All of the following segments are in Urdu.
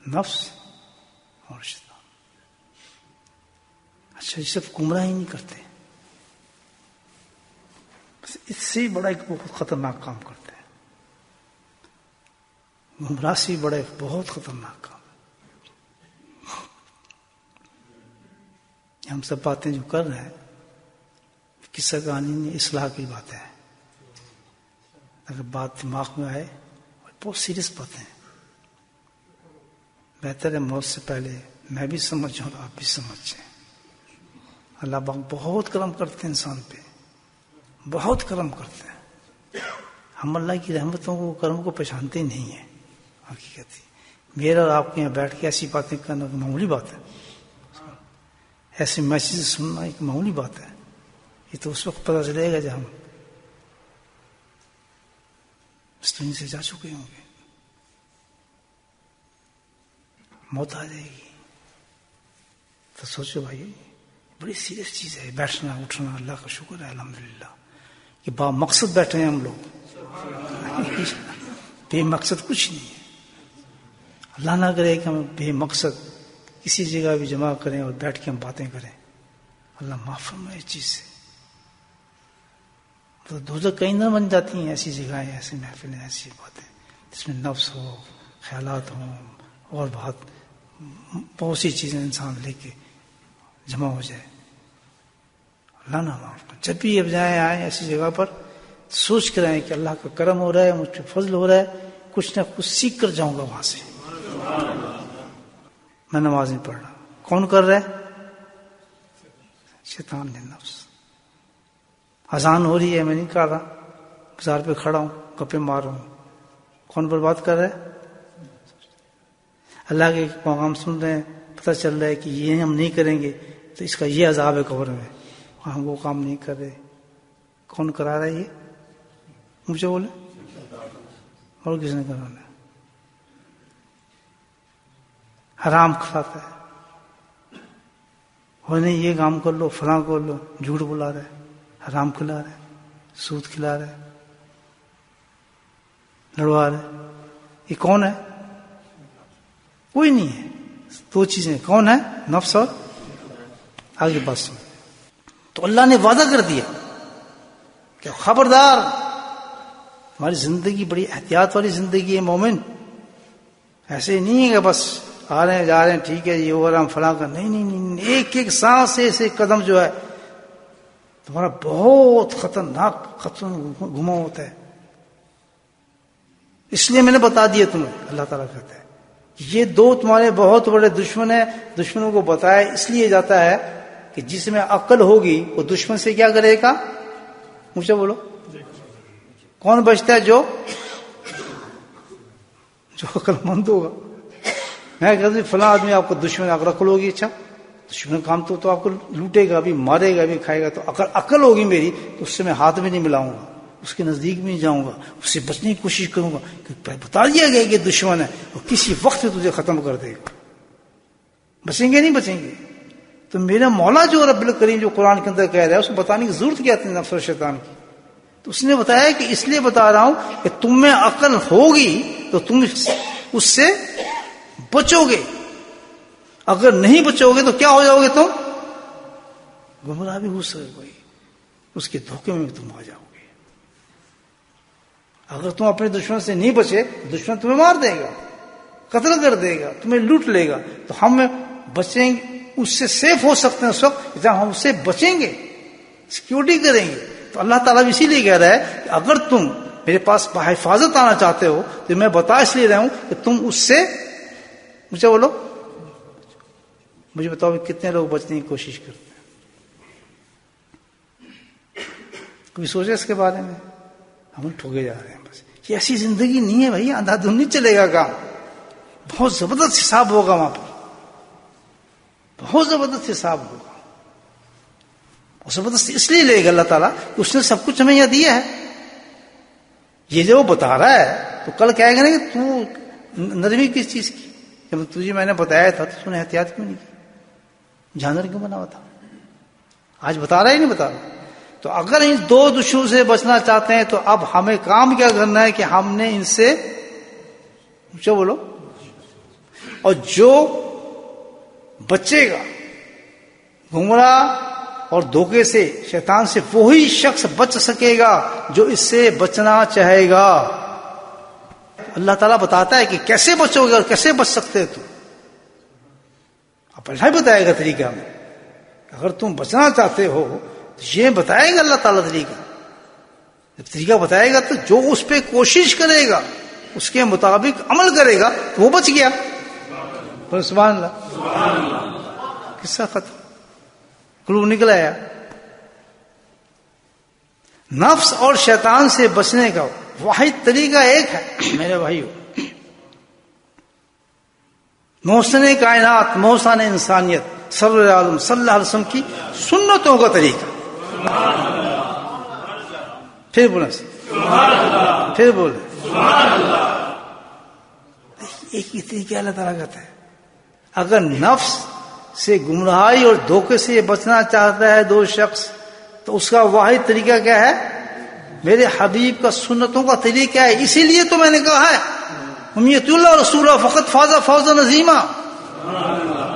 نفس اور شیطان. اچھا، یہ سب گمراہ ہی نہیں کرتے، بس اس سے بڑا ایک بہت خطرناک کام کرتے ہیں. گمراہ سے بڑا ایک بہت خطرناک کام. ہم سب باتیں جو کر رہے ہیں قصہ کہانی نہیں، اصلاح کی باتیں ہیں. اگر بات دماغ میں آئے، بہت سیریس باتیں ہیں. بہتر ہے موت سے پہلے میں بھی سمجھ جاؤں اور آپ بھی سمجھ جائیں. اللہ بہت کرم کرتے ہیں انسان پہ، بہت کرم کرتے ہیں. ہم اللہ کی رحمتوں کو، کرم کو پہچانتے ہی نہیں ہیں. حقیقت ہی میرا اور آپ کے یہاں بیٹھ کے ایسی باتیں کرنا معمولی بات ہے، ایسے میسیج سننا ایک معمولی بات ہے. یہ تو اس وقت پتہ چلے گا جب ہم اس دنیا سے جا چکے ہوں گے، موت آ جائے گی. تو سوچو بھائی، بڑی سیریس چیز ہے بیٹھنا اٹھنا. اللہ کا شکر ہے الحمدللہ کہ با مقصد بیٹھے ہیں ہم لوگ. بے مقصد کچھ نہیں ہے. اللہ نہ کرے کہ ہم بے مقصد کسی جگہ بھی جمع کریں اور بیٹھ کے ہم باتیں کریں. اللہ معاف فرمائے اس چیز سے. تو دوزخ کہیں نہ بن جاتی ہیں ایسی جگہیں، ایسی محفلیں، ایسی باتیں جس میں نفس ہو، خیالات ہوں، اور بہت سی چیزیں انسان لے کے جمع ہو جائے. اللہ نہ معاف کرے. جب بھی اب جائیں آئیں ایسی جگہ پر سوچ کر آئیں کہ اللہ کا کرم ہو رہا ہے، مجھ پہ فضل ہو رہا ہے، کچھ نہ کچھ سیکھ کر جاؤں گا وہاں سے. میں نماز نہیں پڑھ رہا، کون کر رہا ہے؟ شیطان نے، نفس. اذان ہو رہی ہے، میں نہیں کر رہا، بازار پہ کھڑا ہوں گپے مار رہا ہوں، کون برباد کر رہا ہے؟ اللہ کے پیغام سن رہے ہیں، پتہ چل رہا ہے کہ یہ ہم نہیں کریں گے تو اس کا یہ عذاب ہے قبر میں، ہم وہ کام نہیں کر رہے. کون کرا رہا ہے یہ؟ مجھے بولے، اور کس نے کرانا ہے؟ حرام کھلاتا ہے، اور نہیں یہ کام کر لو، فلاں کر لو، جھوٹ بلا رہا ہے، حرام کھلا رہا ہے، سود کھلا رہا ہے، لڑوا رہا ہے. یہ کون ہے؟ کوئی نہیں ہے. دو چیزیں کون ہے؟ نفس اور آگے بات سن. تو اللہ نے وعدہ کر دیا کہ خبردار، ہماری زندگی بڑی احتیاط والی زندگی ہے مومن. ایسے نہیں ہے کہ بس آ رہے ہیں جا رہے ہیں، ٹھیک ہے یہ ہو رہا ہم فلاں کا. نہیں نہیں نہیں، ایک ایک سانس سے قدم جو ہے تمہارا بہت خطرناک گھما ہوتا ہے. اس لیے میں نے بتا دیا تمہیں. اللہ تعالیٰ کہتا ہے یہ دو تمہارے بہت بڑے دشمن ہیں. دشمنوں کو بتایا اس لیے جاتا ہے کہ جس میں عقل ہوگی وہ دشمن سے کیا کرے گا؟ مجھے بولو، کون بچتا ہے؟ جو عقل مند ہوگا. میں کہتا ہوں فلاں آدمی آپ کو دشمن، اگر عقل ہوگی، اچھا دشمن کام تو آپ کو لوٹے گا بھی، مارے گا بھی، کھائے گا. تو اگر عقل ہوگی میری تو اس سے میں ہاتھ میں نہیں ملاؤں گا، اس کے نزدیک بھی نہیں جاؤں گا، اس سے بچنے کی کوشش کروں گا. بتا دیا گیا کہ دشمن ہے اور کسی وقت تجھے ختم کر دے گا. بچیں گے نہیں بچیں گے. تو میرا مولا جو رب الکریم جو قرآن کے اندر کہہ رہا ہے اس کو بتانے کی ضرورت کیا تھی نفس اور شیطان کی؟ تو اس نے بتایا کہ اس لیے بتا رہا ہوں کہ تم میں عقل ہوگی تو تم اس سے بچو گے. اگر نہیں بچو گے تو کیا ہو جاؤ گے؟ تم گمراہ بھی ہو سکے گے، اس کے دھوکے میں بھی تم آ جاؤ گے. اگر تم اپنے دشمن سے نہیں بچے، دشمن تمہیں مار دے گا، قتل کر دے گا، تمہیں لوٹ لے گا. تو ہم بچیں گے، اس سے سیف ہو سکتے ہیں اس وقت جب ہم اس سے بچیں گے، سیکیورٹی کریں گے. تو اللہ تعالیٰ بھی اسی لیے کہہ رہا ہے کہ اگر تم میرے پاس بحفاظت آنا چاہتے ہو تو میں بتا اس لیے رہا ہوں کہ تم اس سے، مجھے بولو، مجھے بتاؤ کتنے لوگ بچنے کی کوشش کرتے ہیں؟ کبھی سوچے اس کے بارے میں؟ ہم ٹھوکے جا رہے ہیں. بس یہ ایسی زندگی نہیں ہے بھائی، اندھا دھند نہیں چلے گا کام. بہت زبردست حساب ہوگا وہاں پر، بہت زبردست حساب ہوگا. اور زبردست اس لیے لے گا اللہ تعالیٰ کہ اس نے سب کچھ ہمیں یہاں دیا ہے. یہ جو وہ بتا رہا ہے تو کل کہے گا نا کہ تو نرمی کس چیز کی؟ جب تجھے میں نے بتایا تھا تو نے احتیاط کیوں نہیں کی؟ جانور کیوں بنا ہوا تھا؟ آج بتا رہا ہے نہیں بتا رہا. تو اگر ان دو دشمنوں سے بچنا چاہتے ہیں تو اب ہمیں کام کیا کرنا ہے کہ ہم نے ان سے، مجھے بولو، اور جو بچے گا گمراہ اور دھوکے سے، شیطان سے، وہی شخص بچ سکے گا جو اس سے بچنا چاہے گا۔ اللہ تعالیٰ بتاتا ہے کہ کیسے بچو گے اور کیسے بچ سکتے تو، اب اللہ ہی بتائے گا طریقہ میں۔ اگر تم بچنا چاہتے ہو تو یہ بتائے گا اللہ تعالیٰ طریقہ، جب طریقہ بتائے گا تو جو اس پہ کوشش کرے گا، اس کے مطابق عمل کرے گا تو وہ بچ گیا۔ سبحان اللہ، قصہ ختم، کلو نکل آیا۔ نفس اور شیطان سے بچنے کا واحد طریقہ ایک ہے میرے بھائیو، محسن کائنات، محسن انسانیت سرور عالم صلی اللہ علیہ وسلم کی سنتوں کا طریقہ۔ پھر بولے، پھر بولے، ایک ہی طریقہ اللہ تعالیٰ کہتا ہے۔ اگر نفس سے گمراہی اور دھوکے سے یہ بچنا چاہتا ہے دو شخص، تو اس کا واحد طریقہ کیا ہے؟ میرے حبیب کا سنتوں کا طریقہ ہے۔ اسی لیے تو میں نے کہا ہے امیت اللہ رسول فقط فاز فوزا عظیما،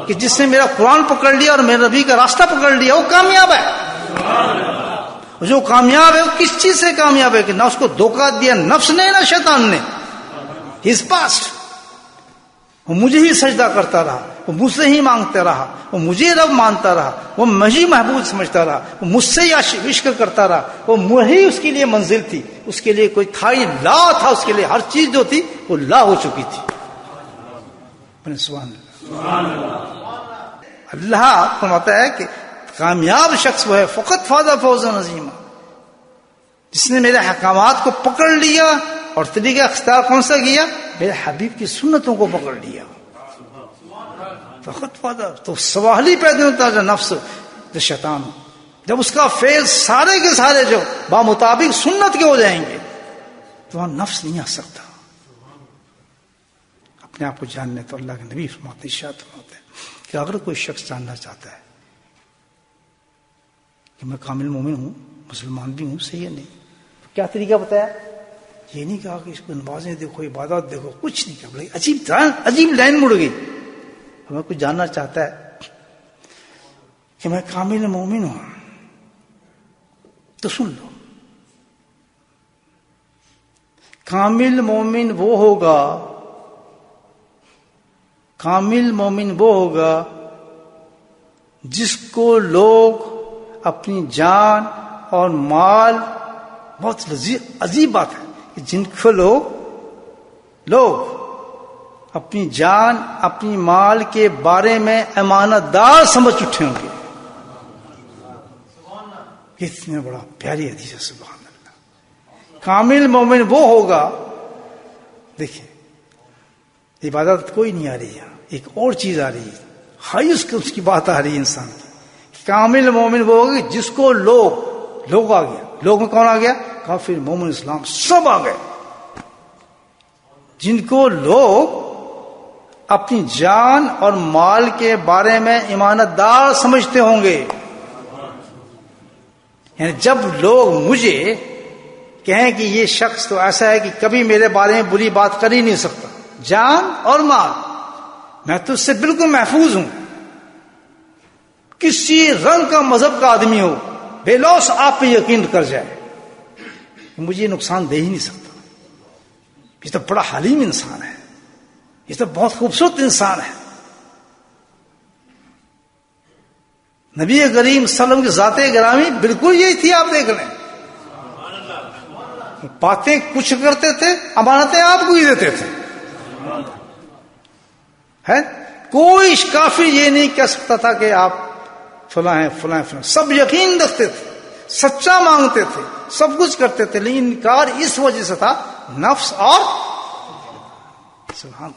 کہ جس نے میرا قرآن پکڑ لیا اور میرے نبی کا راستہ پکڑ لیا وہ کامیاب ہے۔ جو کامیاب ہے وہ کس چیز سے کامیاب ہے؟ کہ نہ اس کو دھوکہ دیا نفس نے نہ شیطان نے، ہز پاسٹ، وہ مجھے ہی سجدہ کرتا رہا، وہ مجھ سے ہی مانگتا رہا، وہ مجھے رب مانتا رہا، وہ مجھے محبوب سمجھتا رہا، وہ مجھ سے ہی عشق کرتا رہا، وہ وہی اس کے لیے منزل تھی، اس کے لیے کوئی تھا ہی، لا تھا اس کے لیے، ہر چیز جو تھی وہ لا ہو چکی تھی۔ سبحان اللہ۔ اللہ فرماتا ہے کہ کامیاب شخص وہ ہے فقط فاز فوزا عظیما، جس نے میرے احکامات کو پکڑ لیا اور طریقہ اختیار کون سا کیا؟ میرے حبیب کی سنتوں کو پکڑ لیا، فقط فاضا۔ تو سوال ہی پیدا ہوتا ہے نفس جو شیطان، جب اس کا فیل سارے کے سارے جو بامطابق سنت کے ہو جائیں گے تو وہاں نفس نہیں آ سکتا۔ اپنے آپ کو جاننے تو اللہ کے نبی فرماتے، ارشاد فرماتے ہیں کہ اگر کوئی شخص جاننا چاہتا ہے کہ میں کامل مومن ہوں، مسلمان بھی ہوں، صحیح ہے نہیں، تو کیا طریقہ بتایا؟ یہ نہیں کہا کہ اس کو نمازیں دیکھو، عبادات دیکھو، کچھ نہیں کہا، عجیب لائن مڑ گئی۔ ہمیں کوئی جاننا چاہتا ہے کہ میں کامل مومن ہوں تو سن لو، کامل مومن وہ ہوگا، کامل مومن وہ ہوگا جس کو لوگ اپنی جان اور مال، بہت عجیب بات ہے کہ جن کو لوگ اپنی جان اپنی مال کے بارے میں امانت دار سمجھ اٹھے ہوں گے۔ اتنا بڑا پیاری حدیث ہے، سبحان اللہ۔ کامل مومن وہ ہوگا، دیکھیں عبادت کوئی نہیں آ رہی ہے، ایک اور چیز آ رہی ہے، ہائی اس کی بات آ رہی ہے انسان کی۔ کامل مومن وہ ہوگا جس کو لوگ آ گیا، لوگ میں کون آ گیا؟ کافر، مومن، اسلام سب آ گئے، جن کو لوگ اپنی جان اور مال کے بارے میں امانت دار سمجھتے ہوں گے۔ یعنی جب لوگ مجھے کہیں کہ یہ شخص تو ایسا ہے کہ کبھی میرے بارے میں بری بات کر ہی نہیں سکتا، جان اور مال میں تو اس سے بالکل محفوظ ہوں، کسی رنگ کا مذہب کا آدمی ہو بے لوث آپ پہ یقین کر جائے، مجھے نقصان دے ہی نہیں سکتا، یہ تو بڑا حلیم انسان ہے، یہ تو بہت خوبصورت انسان ہے۔ نبی کریم صلی اللہ علیہ وسلم کی ذات گرامی بالکل یہی تھی، آپ دیکھ لیں، باتیں کچھ کرتے تھے، امانتیں آپ کو ہی دیتے تھے، ہے کوئی کافر یہ نہیں کہہ سکتا تھا کہ آپ فلاں ہیں فلاں فلاں، سب یقین رکھتے تھے، سچا مانگتے تھے، سب کچھ کرتے تھے، لیکن انکار اس وجہ سے تھا نفس اور سبحان